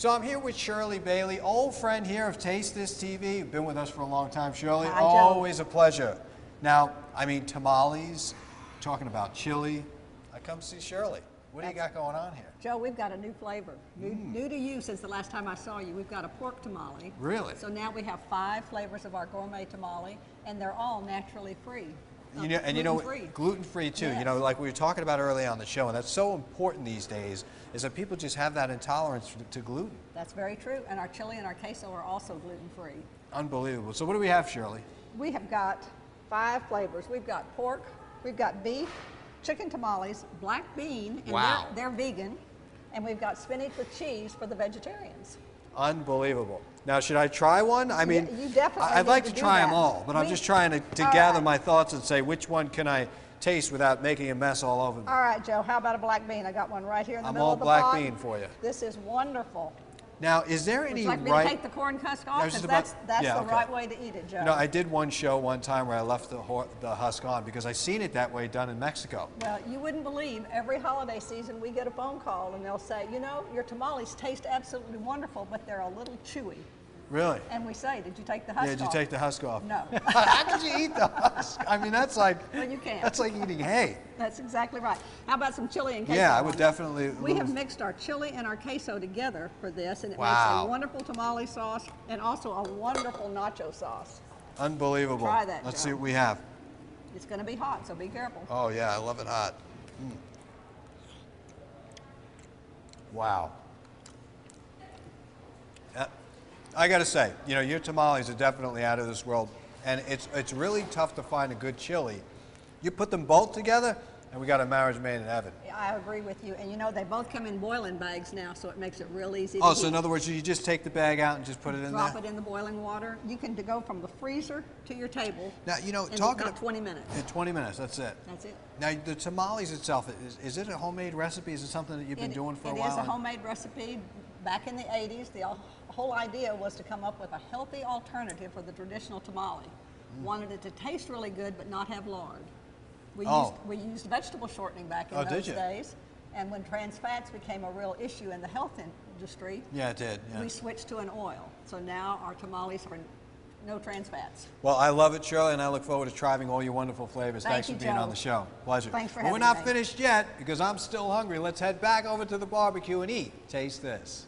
So I'm here with Shirley Bailey, old friend here of Taste This TV. You've been with us for a long time, Shirley. Hi, Joe. Always a pleasure. Now, I mean, tamales, talking about chili. I come see Shirley. What do you got going on here? Joe, we've got a new flavor. New to you since the last time I saw you. We've got a pork tamale. Really? So now we have 5 flavors of our gourmet tamale, and they're all naturally free. Gluten-free. Gluten-free too. Yes. You know, like we were talking about early on the show, and that's so important these days, is that people just have that intolerance to gluten. That's very true. And our chili and our queso are also gluten-free. Unbelievable. So what do we have, Shirley? We have got 5 flavors. We've got pork, we've got beef, chicken tamales, black bean, and Wow. they're vegan, and we've got spinach with cheese for the vegetarians. Unbelievable. Now, should I try one? I mean, you definitely I'd need like to to do try them that. all, but I'm just trying to All gather right. my thoughts and say which one can I taste without making a mess all over me. All right, Joe, how about a black bean? I got one right here in the I'm middle all of the black pot. bean for you. This is wonderful. Now, is there Would any you like me right? to take the corn husk off? was just Because that's yeah, the okay. right way to eat it, Joe. You know, I did one show one time where I left the husk on because I seen it that way done in Mexico. Well, you wouldn't believe, every holiday season we get a phone call and they'll say, you know, your tamales taste absolutely wonderful, but they're a little chewy. Really? And we say, did you take the husk Yeah, off? did you take the husk off? No. How could you eat the husk? I mean, that's like, Well, you can't. that's like eating hay. That's exactly right. How about some chili and queso? Yeah, I would on definitely. it? We have mixed our chili and our queso together for this, and it Wow. makes a wonderful tamale sauce and also a wonderful nacho sauce. Unbelievable. Try that, Let's Joe. see what we have. It's going to be hot, so be careful. Oh yeah, I love it hot. Wow. I got to say, you know, your tamales are definitely out of this world, and it's really tough to find a good chili. You put them both together, and we got a marriage made in heaven. I agree with you. And you know, they both come in boiling bags now, so it makes it real easy to Oh, so heat. in other words, you just take the bag out and just put it in Drop there? it in the boiling water. You can go from the freezer to your table Now, you know, in talking about 20 minutes. In 20 minutes, that's it. That's it. Now, the tamales itself, is it a homemade recipe? Is it something that you've been doing for a while? It is a homemade recipe. Back in the 80s, the whole idea was to come up with a healthy alternative for the traditional tamale. Wanted it to taste really good, but not have lard. We used vegetable shortening back in those days, and when trans fats became a real issue in the health industry, Yeah, it did. Yeah. we switched to an oil. So now our tamales are no trans fats. Well, I love it, Shirley, and I look forward to trying all your wonderful flavors. Thank Thanks you, for being Joe. on the show. Pleasure. Thanks for Well, we're having not me. finished yet because I'm still hungry. Let's head back over to the barbecue and eat. Taste this.